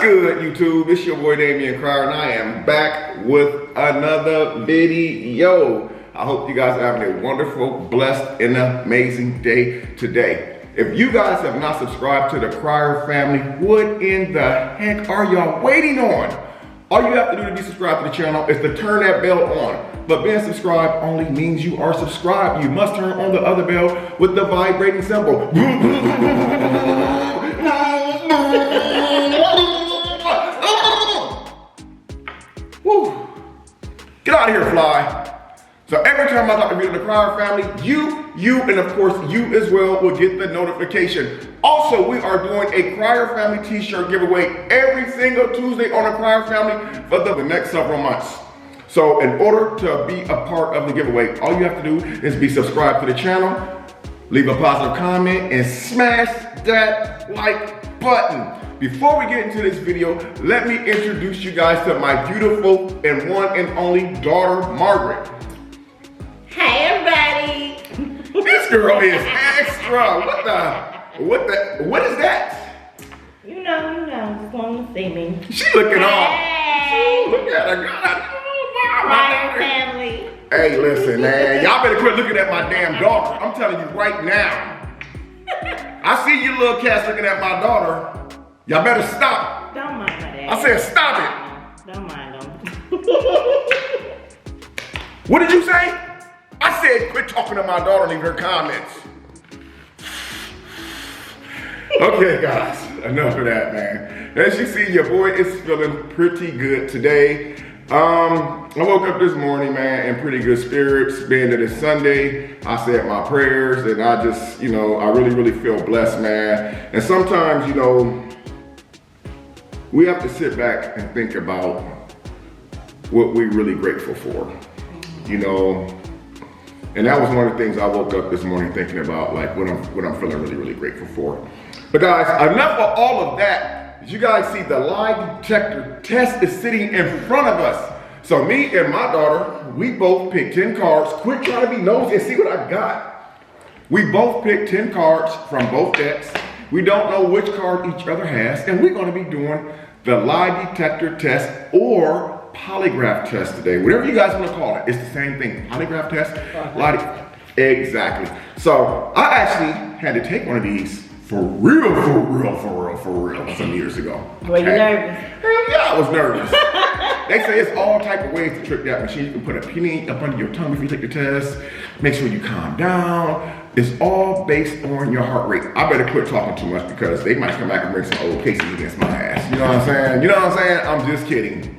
What's good, YouTube? It's your boy Damion and I am back with another video. I hope you guys are having a wonderful, blessed, and amazing day today. If you guys have not subscribed to the Crier family, what in the heck are y'all waiting on? All you have to do to be subscribed to the channel is to turn that bell on. But being subscribed only means you are subscribed. You must turn on the other bell with the vibrating symbol. Woo. Get out of here, fly. So every time I talk to you in the Crier family, you, and of course you as well will get the notification. Also, we are doing a Crier family t-shirt giveaway every single Tuesday on the Crier family for the next several months. So in order to be a part of the giveaway, all you have to do is be subscribed to the channel, leave a positive comment, and smash that like button. Before we get into this video, let me introduce you guys to my beautiful and one and only daughter, Margaret. Hey everybody! This girl is extra. What is that? You know, just going to see me. She looking off. Hey! Look at her, God. Crier family. Hey, listen, man. Y'all better quit looking at my damn daughter. I'm telling you right now. I see you little cats looking at my daughter. Y'all better stop. Don't mind my dad. I said stop Don't mind them. it. What did you say? I said quit talking to my daughter and leave her comments. Okay, guys, enough of that, man. As you see, your boy is feeling pretty good today. I woke up this morning, man, in pretty good spirits. Being that it's Sunday, I said my prayers, and I just, I really feel blessed, man. And sometimes, we have to sit back and think about what we're really grateful for, And that was one of the things I woke up this morning thinking about, like what I'm feeling really grateful for. But guys, enough of all of that. As you guys see, the lie detector test is sitting in front of us. So me and my daughter, we both picked 10 cards. Quit trying to be nosy and see what I got. We both picked 10 cards from both decks. We don't know which card each other has, and we're gonna be doing the lie detector test or polygraph test today. Whatever you guys wanna call it, it's the same thing. Polygraph test, exactly. So I actually had to take one of these for real some years ago. Were you nervous? Hell yeah, I was nervous. They say it's all type of ways to trick that machine. You can put a penny up under your tongue if you take the test. Make sure you calm down. It's all based on your heart rate. I better quit talking too much because they might come back and bring some old cases against my ass. You know what I'm saying? I'm just kidding.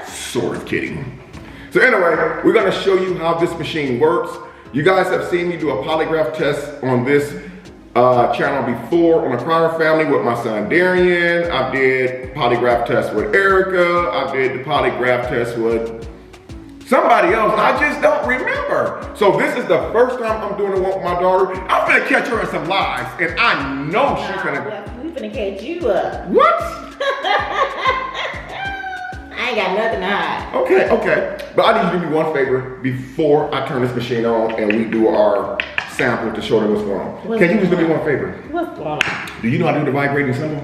Sort of kidding. So anyway, we're gonna show you how this machine works. You guys have seen me do a polygraph test on this channel before on the Crier family with my son Damion. I did polygraph test with Erica. I did the polygraph test with somebody else. I just don't remember. So this is the first time I'm doing it with my daughter. I'm gonna catch her in some lies, and I know she's gonna. We finna catch you up. What? I ain't got nothing to hide. Okay. But I need you to do me one favor before I turn this machine on and we do our sample to show them what's going on. Can you just do me one favor? What's going on? Do you know how to do the vibrating symbol?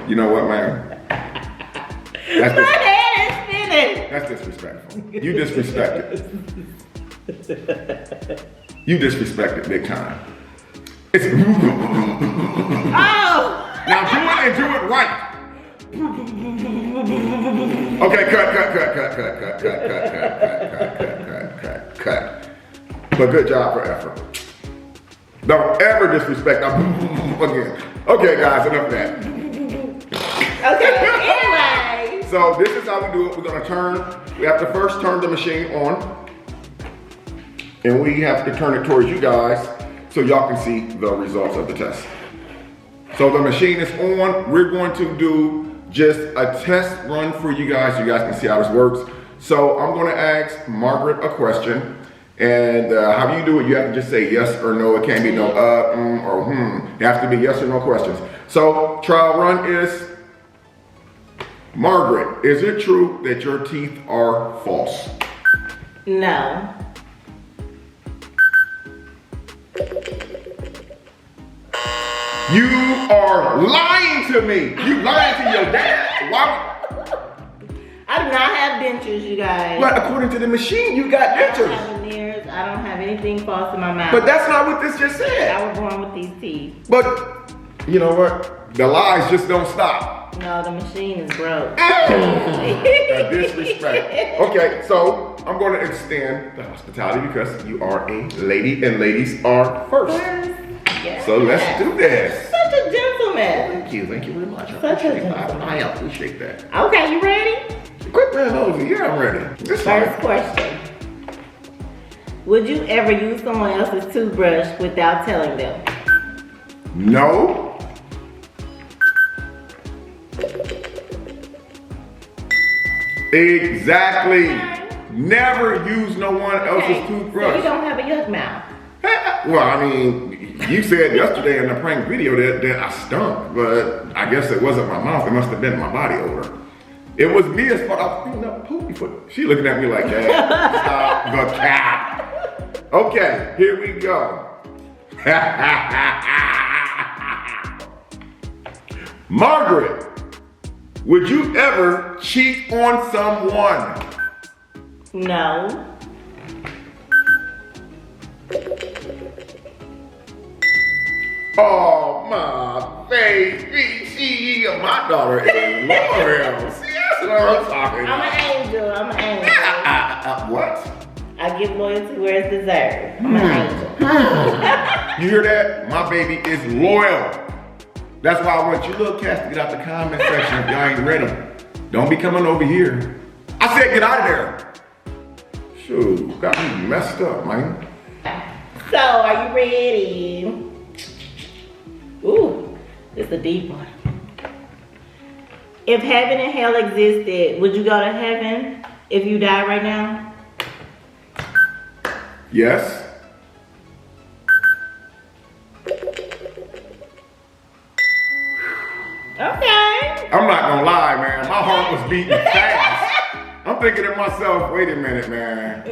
You know what, man? My head is spinning. That's disrespectful. You disrespected. You disrespected big time. It's Oh! Now do it and do it right. Okay, cut. But good job for effort. Don't ever disrespect again. Okay, guys, enough of that. Okay, anyway. So this is how we do it. We're gonna we have to first turn the machine on. And we have to turn it towards you guys so y'all can see the results of the test. So the machine is on. We're going to do just a test run for you guys. You guys can see how this works. So I'm gonna ask Margaret a question. And how you do it, you have to just say yes or no. It can't be no or It has to be yes or no questions. So trial run is, Margaret, is it true that your teeth are false? No. You are lying to me. You lying to your dad. Why? I do not have dentures, you guys. But according to the machine, you got I don't dentures. have veneers. I don't have anything false in my mouth. But that's not what this just said. I was born with these teeth. But you know what? The lies just don't stop. No, the machine is broke. The disrespect. Okay, so I'm going to extend the hospitality because you are a lady and ladies are first. Yes. So let's do this. Such a gentleman. Thank you very much. Such a gentleman. I appreciate that. Okay, you ready? Quick man, nosy. Yeah, I'm ready. This First question. Would you ever use someone else's toothbrush without telling them? No. Exactly. Never use no one else's toothbrush. So you don't have a yuck mouth. Well, I mean, you said yesterday in the prank video that I stunk, but I guess it wasn't my mouth. It must have been my body odor. It was me as far as cleaning up poopy foot. She looking at me like that. Stop the cat. Okay, here we go. Margaret, would you ever cheat on someone? No. Oh, my baby, my daughter is loyal. See, that's what I'm talking I'm about. an angel. I'm an angel. What? I give loyalty where it's deserved. I'm an angel. You hear that? My baby is loyal. That's why I want you little cats to get out the comment section if y'all ain't ready. Don't be coming over here. I said get out of there. Shoot, got me messed up, man. So, are you ready? Ooh, it's a deep one. If heaven and hell existed, would you go to heaven if you die right now? Yes. Okay. I'm not gonna lie, man. My heart was beating fast. I'm thinking to myself, wait a minute, man.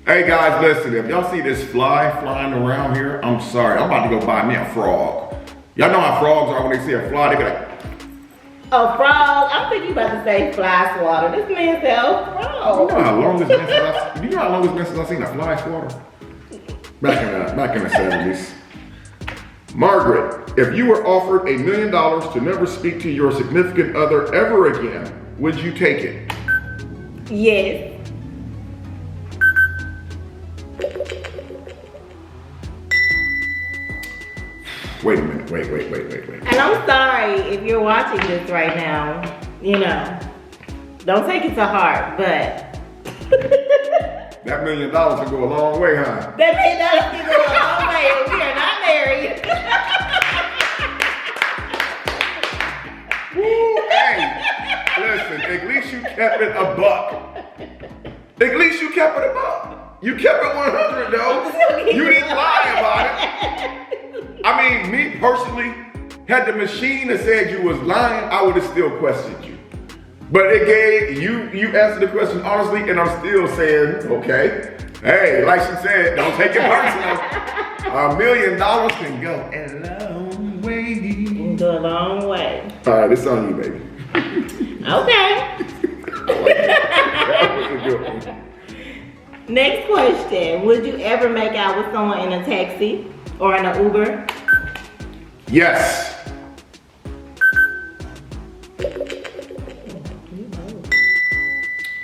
Hey guys, listen, if y'all see this fly flying around here, I'm sorry. I'm about to go buy me a frog. Y'all know how frogs are when they see a fly, they be like, A frog? I'm thinking you about to say fly swatter. This man said a frog. you know how long it's been since I seen a fly swatter? Back in the 70s. Margaret, if you were offered $1 million to never speak to your significant other ever again, would you take it? Yes. Wait a minute, wait. And I'm sorry if you're watching this right now, you know, don't take it to heart, but That $1 million would go a long way, huh? that may not be going all way and we are not married. Woo, hey, listen, at least you kept it a buck. At least you kept it a buck. You kept it 100 though. You didn't lie about it. I mean, me personally, had the machine that said you was lying, I would have still questioned you. But it gave, you answered the question honestly, and I'm still saying, okay. Hey, like she said, don't take it personal. $1 million can go a long way. Go a long way. All right, it's on you, baby. Okay. That was a good one. Next question. Would you ever make out with someone in a taxi or in an Uber? Yes.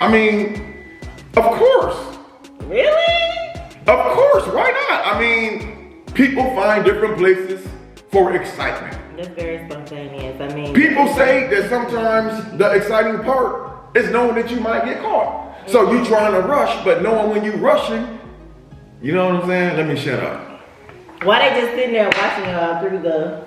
I mean, of course. Really? Of course, why not? I mean, people find different places for excitement. That's very spontaneous. I mean, People say that sometimes the exciting part is knowing that you might get caught. So you trying to rush, but knowing when you rushing, you know what I'm saying? Let me shut up. why they just sitting there watching through the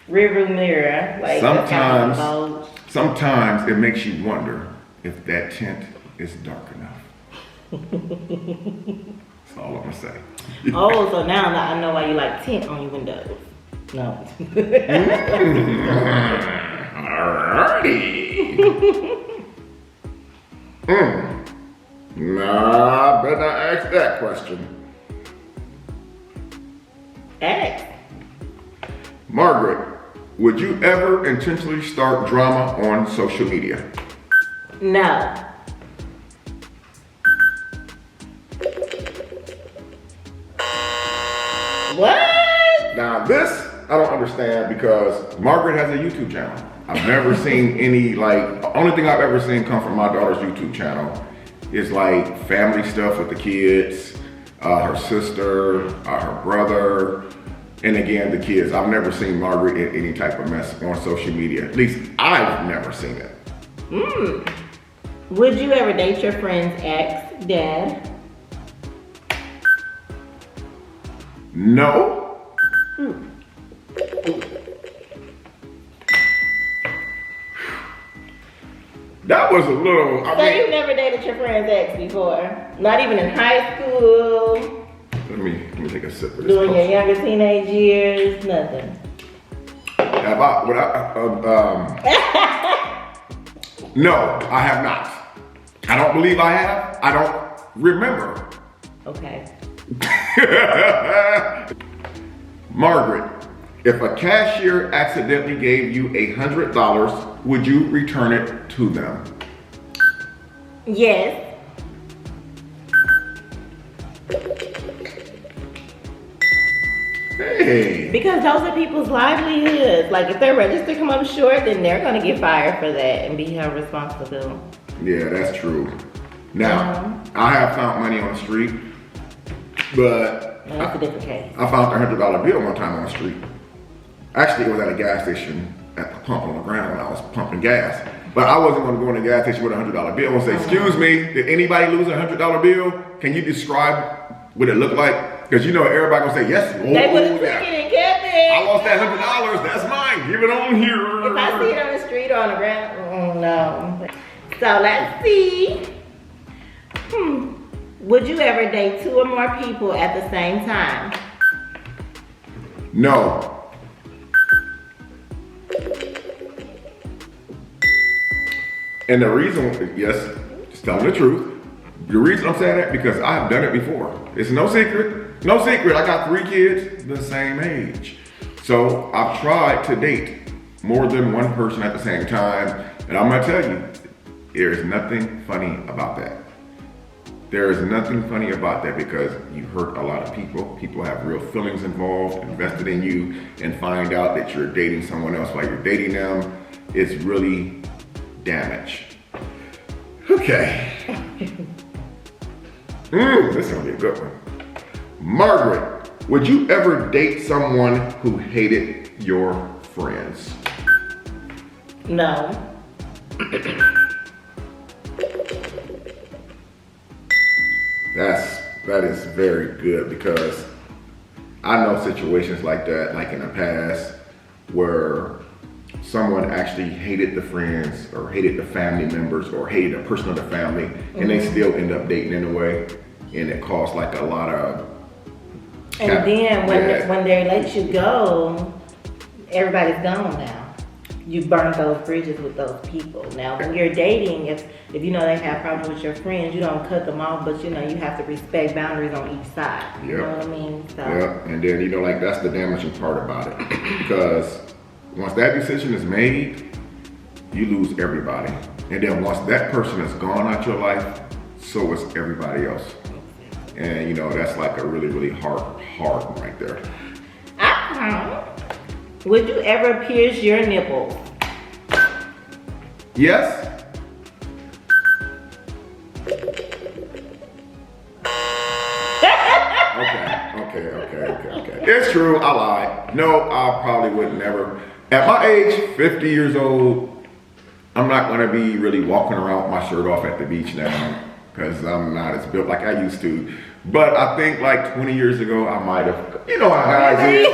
rearview mirror? Like that's kind of bulge. Sometimes it makes you wonder if that tent is dark enough. That's all I'm gonna say. Oh, so now I know why you like tint on your windows. No. Alrighty. Nah, better not ask that question. Ask. Margaret, would you ever intentionally start drama on social media? No. What? Now this, I don't understand because Margaret has a YouTube channel. I've never seen any, like, the only thing I've ever seen come from my daughter's YouTube channel is like family stuff with the kids, her sister, her brother, and again, the kids. I've never seen Margaret in any type of mess on social media. At least I've never seen it. Would you ever date your friend's ex, Dad? No. That was a little, So you've never dated your friend's ex before? Not even in high school? let me take a sip of this. During your coffee. younger teenage years? Nothing. No, I have not. I don't believe I have. I don't remember. Okay. Margaret, if a cashier accidentally gave you $100, would you return it to them? Yes. Hey. Because those are people's livelihoods. Like if their register come up short, then they're gonna get fired for that and be held responsible. Yeah, that's true. Now, I have found money on the street, but No, that's a different case. I found a $100 bill one time on the street. Actually, it was at a gas station at the pump on the ground when I was pumping gas. But I wasn't going to go in the gas station with a $100 bill and say, excuse me, did anybody lose a $100 bill? Can you describe what it looked like? Because you know everybody gonna say, yes, oh, They would have yeah. taken it and kept it. I lost that $100, that's mine, give it on here. If I see it on the street or on the ground, oh no. So let's see. Would you ever date 2 or more people at the same time? No. And the reason, yes, just telling the truth. The reason I'm saying that, because I have done it before. It's no secret, no secret. I got 3 kids the same age. So I've tried to date more than one person at the same time. And I'm gonna tell you, there is nothing funny about that. There is nothing funny about that because you hurt a lot of people. People have real feelings involved, invested in you, and find out that you're dating someone else while you're dating them. It's really damage. Okay. This is gonna be a good one. Margaret, would you ever date someone who hated your friends? No. That is very good because I know situations like that, like in the past, where someone actually hated the friends or hated the family members or hated a person of the family, and they still end up dating anyway, and it caused like a lot of. And then when they let you go, everybody's gone now. You burned those bridges with those people. Now, when you're dating, if you know they have problems with your friends, you don't cut them off, but you know you have to respect boundaries on each side. You know what I mean? So. Yeah, and then you know, like that's the damaging part about it, because once that decision is made, you lose everybody, and then once that person is gone out your life, so is everybody else. And you know that's like a really, really hard one right there. Would you ever pierce your nipples? Yes. Okay. It's true, I lied. No, I probably would never. At my age, 50 years old, I'm not gonna be really walking around with my shirt off at the beach now, because I'm not as built like I used to. But I think like 20 years ago, I might have. You know how guys is.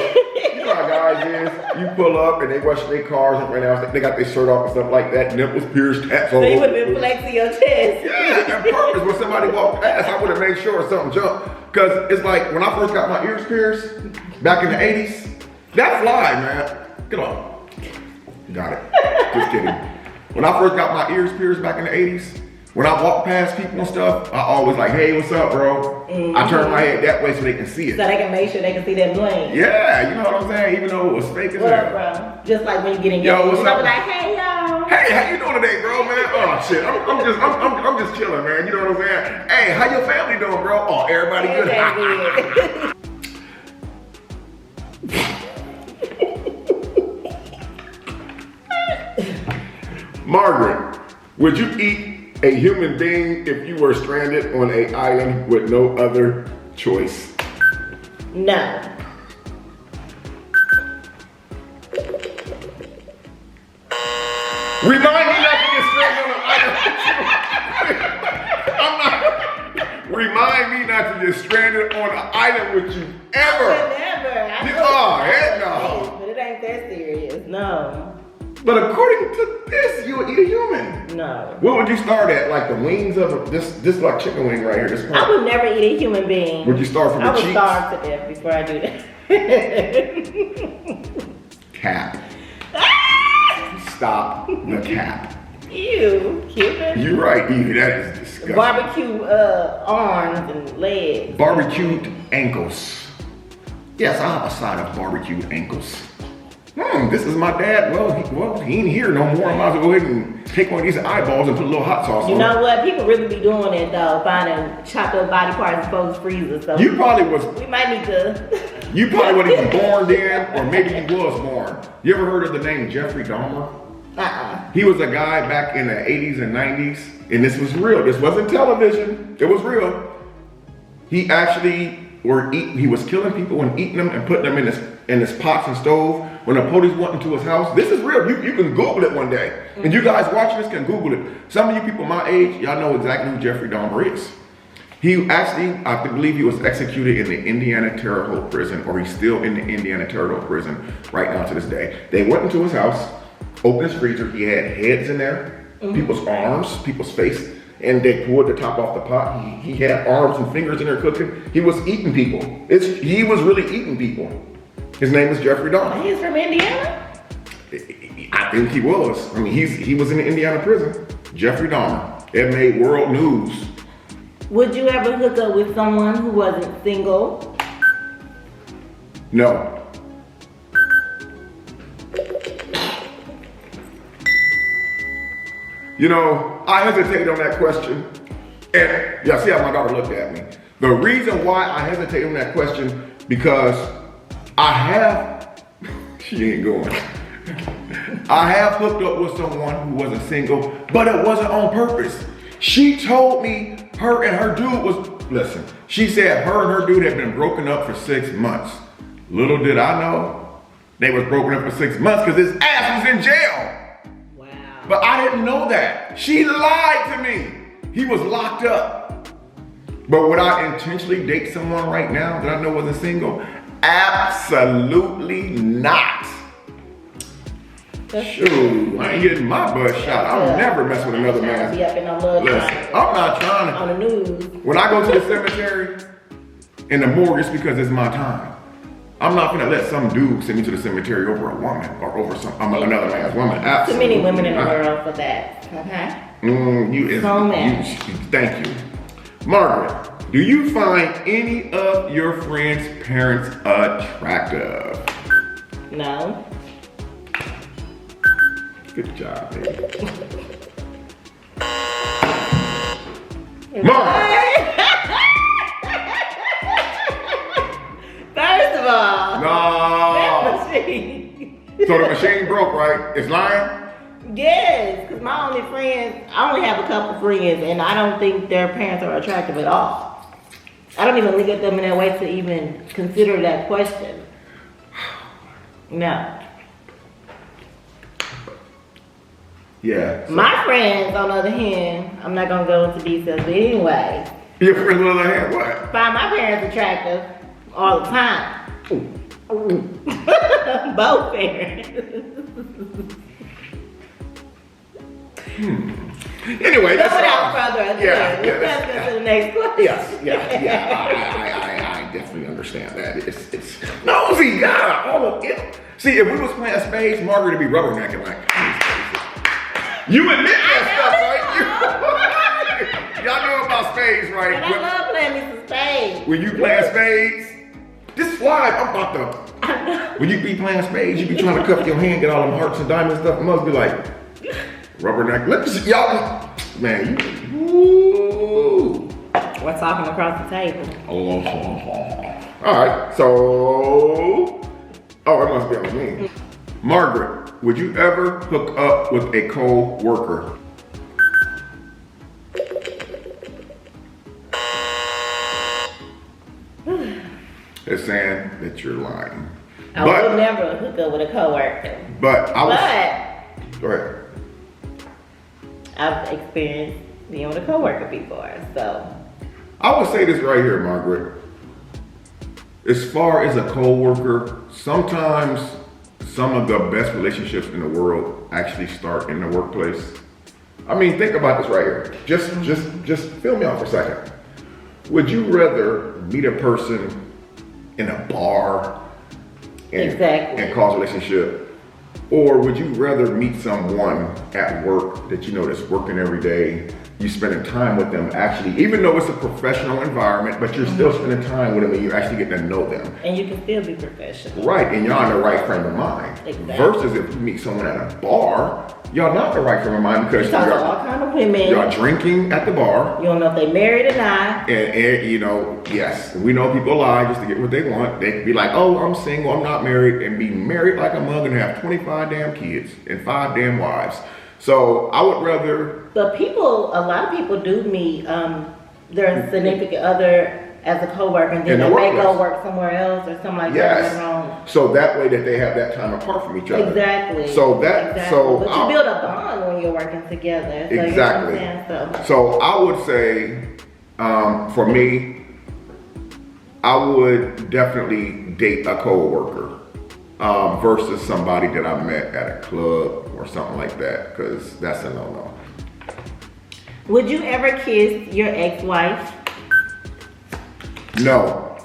You know how guys is. You pull up and they wash their cars and right now they got their shirt off and stuff like that. Nipples pierced, tats all So you over. would have been flexing your chest. Yeah, on purpose. When somebody walked past, I would have made sure something jumped. Because it's like when I first got my ears pierced back in the 80s, that fly, man. Get on. Got it. Just kidding. When I first got my ears pierced back in the 80s, When I walk past people and stuff, I always like, hey, what's up, bro? I turn my head that way so they can see it. So they can make sure they can see that bling. Yeah, you know what I'm saying? Even though it was fake as hell. What up, bro? Just like when you get in Yo, what's up? Like, hey, yo. Hey, how you doing today, bro, man? Oh shit, I'm just chilling, man. You know what I'm saying? Hey, how your family doing, bro? Oh, everybody good. Margaret, would you eat a human being if you were stranded on an island with no other choice? No. Remind me not to get stranded on an island. Remind me not to get stranded on an island with you ever. Never. Oh, heck no. But it ain't that serious. No. But according to this, you would eat a human. No. What would you start at? Like the wings of this like chicken wing right here. This part. I would never eat a human being. Would you start from the cheeks? I would starve to death before I do that. Cap. Stop the cap. Ew, Cuban. You're right, ew, that is disgusting. Barbecue arms and legs. Barbecued ankles. Yes, I'll have a side of barbecued ankles. This is my dad. Well, he ain't here no more. I might as well go ahead and take one of these eyeballs and put a little hot sauce on it. You know what? People really be doing it though, finding chopped up body parts in folks' freezers. So you probably was. We might need to. You probably wasn't even born then, or maybe you was born. You ever heard of the name Jeffrey Dahmer? He was a guy back in the 80s and 90s, and this was real. This wasn't television. It was real. He actually he was killing people and eating them and putting them in his pots and stove. When the police went into his house, this is real. You can Google it one day. And you guys watching this can Google it. Some of you people my age, y'all know exactly who Jeffrey Dahmer is. He actually, I believe he was executed in the Indiana Terre Haute prison, or he's still in the Indiana Terre Haute prison right now to this day. They went into his house, opened his freezer. He had heads in there, people's arms, people's face, and they pulled the top off the pot. He had arms and fingers in there cooking. He was eating people. He was really eating people. His name is Jeffrey Dahmer. He's from Indiana? I think he was. I mean, he was in the Indiana prison. Jeffrey Dahmer. It made world news. Would you ever hook up with someone who wasn't single? No. You know, I hesitated on that question. And y'all see how my daughter looked at me. The reason why I hesitate on that question, because she ain't going. I have hooked up with someone who wasn't single, but it wasn't on purpose. She told me her and her dude was, listen, she said her and her dude had been broken up for 6 months. Little did I know, they was broken up for 6 months because his ass was in jail. Wow. But I didn't know that. She lied to me. He was locked up. But would I intentionally date someone right now that I know wasn't single? Absolutely not. Shoot, I ain't getting my butt shot. I'll never mess with another man. Listen, I'm not trying to. On the news. When I go to the cemetery in the morgue, it's because it's my time. I'm not gonna let some dude send me to the cemetery over a woman or over another man's woman. Absolutely. Too many women in the world for that. Okay. Thank you. Margaret, do you find any of your friends' parents attractive? No. Good job, baby. Margaret! First of all. No. So the machine broke, right? It's lying? Yes, because my only friends, I only have a couple friends, and I don't think their parents are attractive at all. I don't even look at them in that way to even consider that question. No. Yeah. So. My friends, on the other hand, I'm not going to go into details, but anyway. Your friends, on the other hand, what? Find my parents attractive all the time. Both parents. Anyway, that's without further ado, let's go to the next question. I definitely understand that. It's nosy, God, all of it. See, if we was playing spades, Margaret would be rubbernecking like. You admit that stuff, right? Y'all know about spades, right? But I love playing me some spades. When you playing spades, this slide, I'm about to. When you be playing spades, you be trying to cuff your hand, get all them hearts and diamonds stuff. It must be like rubber neck. Let me see, y'all. Man, you. We're talking across the table. All right, so. Oh, it must be on me. Margaret, would you ever hook up with a co-worker? It's saying that you're lying. I would never hook up with a coworker. But I was. But Go ahead. I've experienced being with a coworker before, so. I would say this right here, Margaret. As far as a co-worker, sometimes some of the best relationships in the world actually start in the workplace. I mean, think about this right here. Just feel me out for a second. Would you rather meet a person in a bar and cause a relationship? Or would you rather meet someone at work that you know that's working every day, you spending time with them actually, even though it's a professional environment, but you're still spending time with them and you actually get to know them. And you can still be professional. Right, and y'all in the right frame of mind. Exactly. Versus if you meet someone at a bar, y'all not in the right frame of mind because Talk to all kind of women. y'all drinking at the bar. You don't know if they married or not. And you know, yes, we know people lie just to get what they want. They can be like, oh, I'm single, I'm not married, and be married like a mug and have 25 damn kids and 5 damn wives. So I would rather. But a lot of people do meet their significant other as a coworker, and then they may go work somewhere else or something like that. Yes. So that way that they have that time apart from each other. Exactly. So that so. But you build a bond when you're working together. So exactly. You know what I'm saying? So I would say, for me, I would definitely date a coworker versus somebody that I met at a club or something like that, because that's a no-no. Would you ever kiss your ex-wife? No.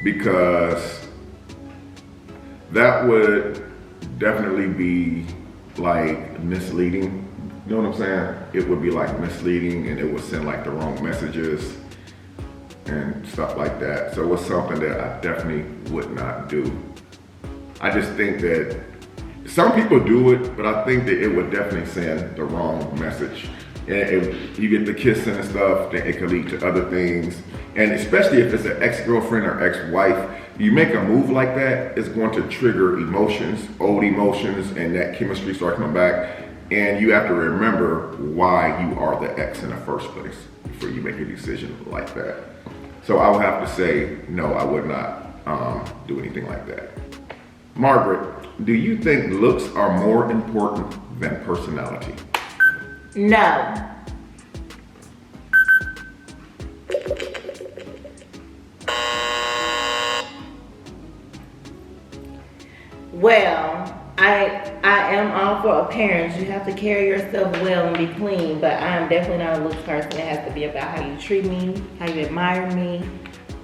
Because that would definitely be like misleading. You know what I'm saying? It would be like misleading and it would send like the wrong messages and stuff like that. So it's something that I definitely would not do. I just think that some people do it, but I think that it would definitely send the wrong message. And if you get the kissing and stuff, then it could lead to other things. And especially if it's an ex-girlfriend or ex-wife, you make a move like that, it's going to trigger emotions, old emotions, and that chemistry start coming back. And you have to remember why you are the ex in the first place before you make a decision like that. So I would have to say, no, I would not do anything like that. Margaret, do you think looks are more important than personality? No. Well, I am all for appearance. You have to carry yourself well and be clean, but I am definitely not a looks person. It has to be about how you treat me, how you admire me,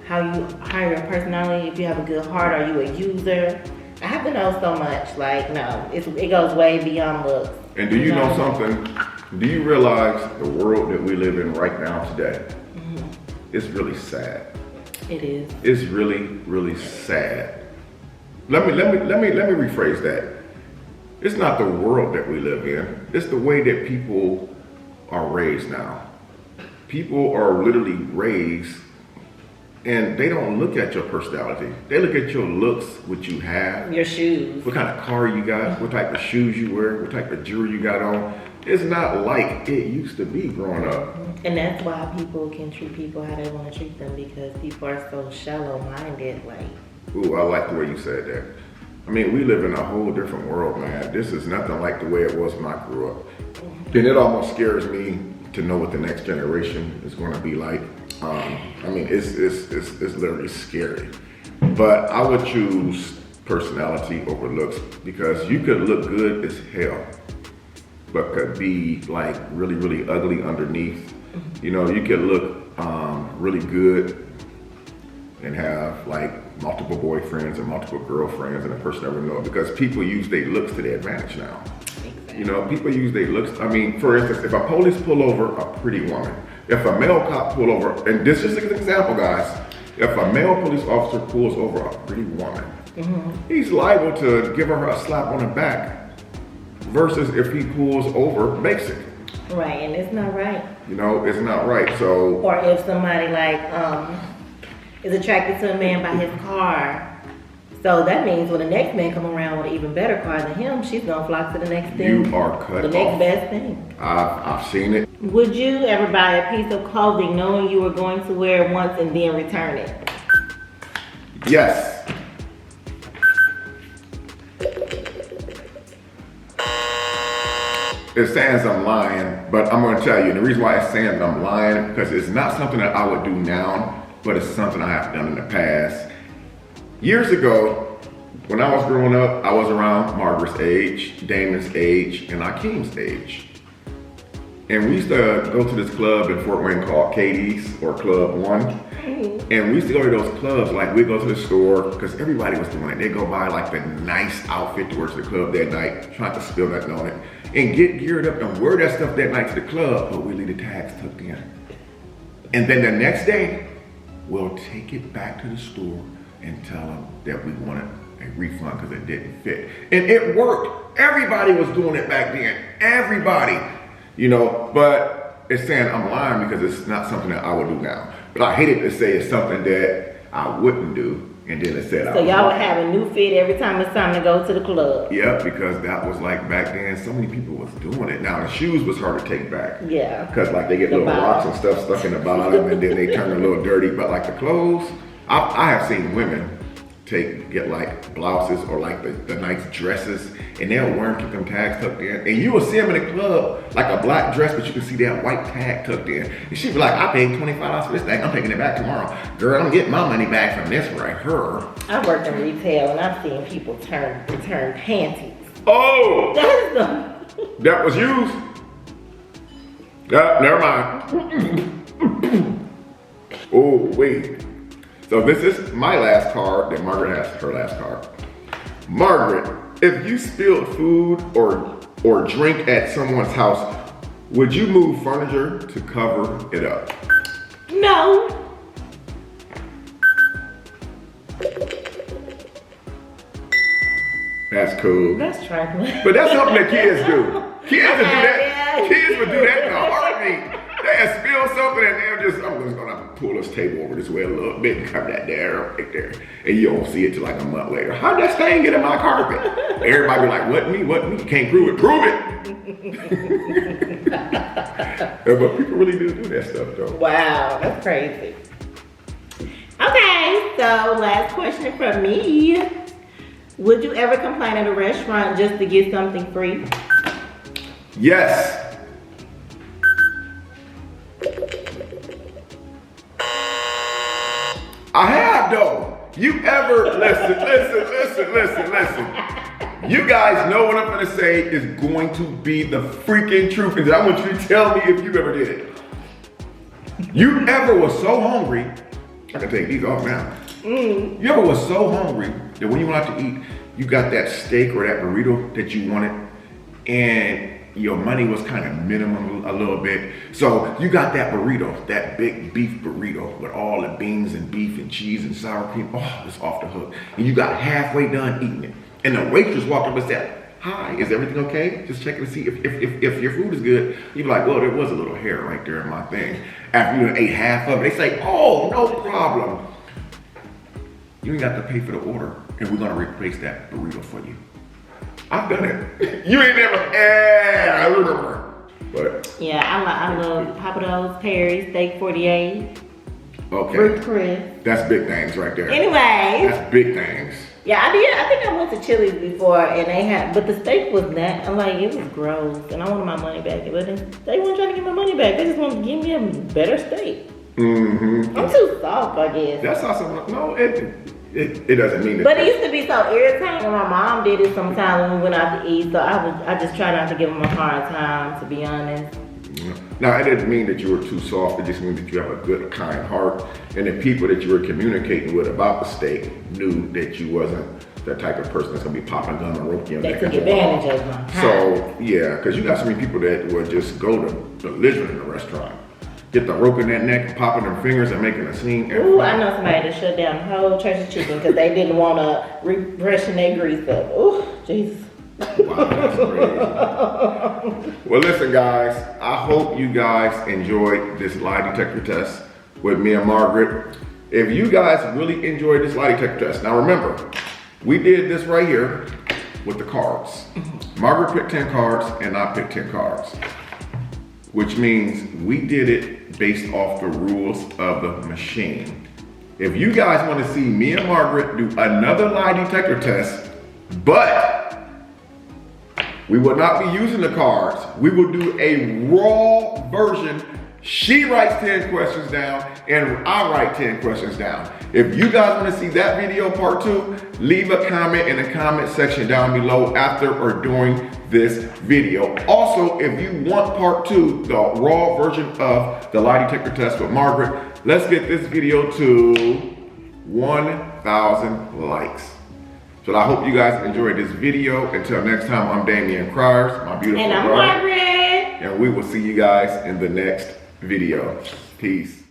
how your personality, if you have a good heart, are you a user? I have to know so much. Like, no, it goes way beyond looks. And do you know something? Do you realize the world that we live in right now today? It's really sad. It is. It's really, really sad. Let me rephrase that. It's not the world that we live in. It's the way that people are raised now. People are literally raised and they don't look at your personality. They look at your looks, what you have. Your shoes. What kind of car you got, what type of shoes you wear, what type of jewelry you got on. It's not like it used to be growing up. And that's why people can treat people how they want to treat them, because people are so shallow-minded. Like, ooh, I like the way you said that. I mean, we live in a whole different world, man. This is nothing like the way it was when I grew up. And it almost scares me to know what the next generation is going to be like. I mean, it's literally scary. But I would choose personality over looks, because you could look good as hell, but could be like really, really ugly underneath. You know, you could look really good and have like multiple boyfriends and multiple girlfriends and a person never know, because people use their looks to their advantage now. You know, people use their looks. I mean, for instance, if a police pull over a pretty woman, if a male cop pull over, and this is just an example, guys, if a male police officer pulls over a pretty woman, he's liable to give her a slap on the back versus if he pulls over basic. Right, and it's not right. You know, it's not right, so. Or if somebody like is attracted to a man by his car, so that means when the next man come around with an even better car than him, she's gonna flock to the next thing. You are cut the next best thing. I've seen it. Would you ever buy a piece of clothing knowing you were going to wear it once and then return it? Yes. It sounds I'm lying, but I'm gonna tell you, and the reason why it sounds I'm lying, because it's not something that I would do now, but it's something I have done in the past. Years ago, when I was growing up, I was around Margaret's age, Damon's age, and Akeem's age. And we used to go to this club in Fort Wayne called Katie's or Club One. And we used to go to those clubs, like we'd go to the store, because everybody was doing it. They'd go buy like the nice outfit to wear to the club that night, trying to spill nothing on it, and get geared up and wear that stuff that night to the club, but we leave the tags tucked in. And then the next day, we'll take it back to the store and tell them that we wanted a refund because it didn't fit. And it worked. Everybody was doing it back then. Everybody, you know, but it's saying I'm lying because it's not something that I would do now. But I hated to say it's something that I wouldn't do. And then it said so y'all would have a new fit every time it's time to go to the club. Yeah, because that was like back then, so many people was doing it. Now the shoes was hard to take back. Yeah. Because like they get little rocks and stuff stuck in the bottom and then they turn a little dirty. But like the clothes, I have seen women get like blouses or like the nice dresses and they'll wear them, keep them tags tucked in. And you will see them in the club, like a black dress, but you can see that white tag tucked in. And she'd be like, I paid $25 for this thing, I'm taking it back tomorrow. Girl, I'm getting my money back from this right here. I worked in retail and I've seen people return panties. Oh! That was used? Yeah, never mind. Oh, wait. So this is my last card that Margaret has, her last card. Margaret, if you spilled food or drink at someone's house, would you move furniture to cover it up? No. That's cool. That's trifling. But that's something that kids do. Kids would do that. Kids would do that in a heartbeat. They spill something and they'll just, I'm just gonna pull this table over this way a little bit and cover that there, right there. And you don't see it till like a month later. How'd that stain get in my carpet? Everybody be like, what me? You can't prove it. Prove it. But people really do that stuff though. Wow, that's crazy. Okay, so last question from me. Would you ever complain at a restaurant just to get something free? Yes. I have though. You ever, listen. You guys know what I'm gonna say is going to be the freaking truth. And I want you to tell me if you ever did it. You ever was so hungry, I can take these off now. You ever was so hungry that when you went out to eat, you got that steak or that burrito that you wanted and your money was kind of minimum a little bit. So you got that burrito, that big beef burrito with all the beans and beef and cheese and sour cream. Oh, it's off the hook. And you got halfway done eating it. And the waitress walked up and said, hi, is everything okay? Just checking to see if your food is good. You'd be like, well, there was a little hair right there in my thing. After you ate half of it, they say, oh, no problem. You ain't got to pay for the order, and we're gonna replace that burrito for you. I've done it. You ain't never, I remember. But yeah, I love Papa Do's, Perry's, Steak 48. Okay. Ruth Chris. That's big things right there. Anyway. That's big things. Yeah, I did. I think I went to Chili's before, and they had, but the steak was not. I'm like, it was gross, and I wanted my money back. But they weren't trying to get my money back. They just wanted to give me a better steak. Mm-hmm. I'm too soft, I guess. That's not something. No, it doesn't mean that. But it used to be so irritating when my mom did it sometimes when we went out to eat. So I just try not to give them a hard time, to be honest. Now, it didn't mean that you were too soft. It just means that you have a good, kind heart. And the people that you were communicating with about the steak knew that you wasn't that type of person that's gonna be popping a gun or rope you. They took advantage of my time. So yeah, because you got so many people that will just go to belligerent in a restaurant, get the rope in that neck, and popping their fingers and making a scene. Ooh, I know somebody that shut down the whole Church of Chicken because they didn't want to refreshen their grease up. Ooh, Jesus. Wow, that's crazy. Well, listen, guys. I hope you guys enjoyed this lie detector test with me and Margaret. If you guys really enjoyed this lie detector test, now remember, we did this right here with the cards. Margaret picked 10 cards and I picked 10 cards, which means we did it based off the rules of the machine. If you guys want to see me and Margaret do another lie detector test, but we will not be using the cards. We will do a raw version. She writes 10 questions down and I write 10 questions down. If you guys want to see that video part 2, leave a comment in the comment section down below after or during this video. Also, if you want part 2, the raw version of the lie detector test with Margaret, let's get this video to 1,000 likes. So I hope you guys enjoyed this video. Until next time, I'm Damion Criers, my beautiful and I'm daughter. Margaret. And we will see you guys in the next video. Peace.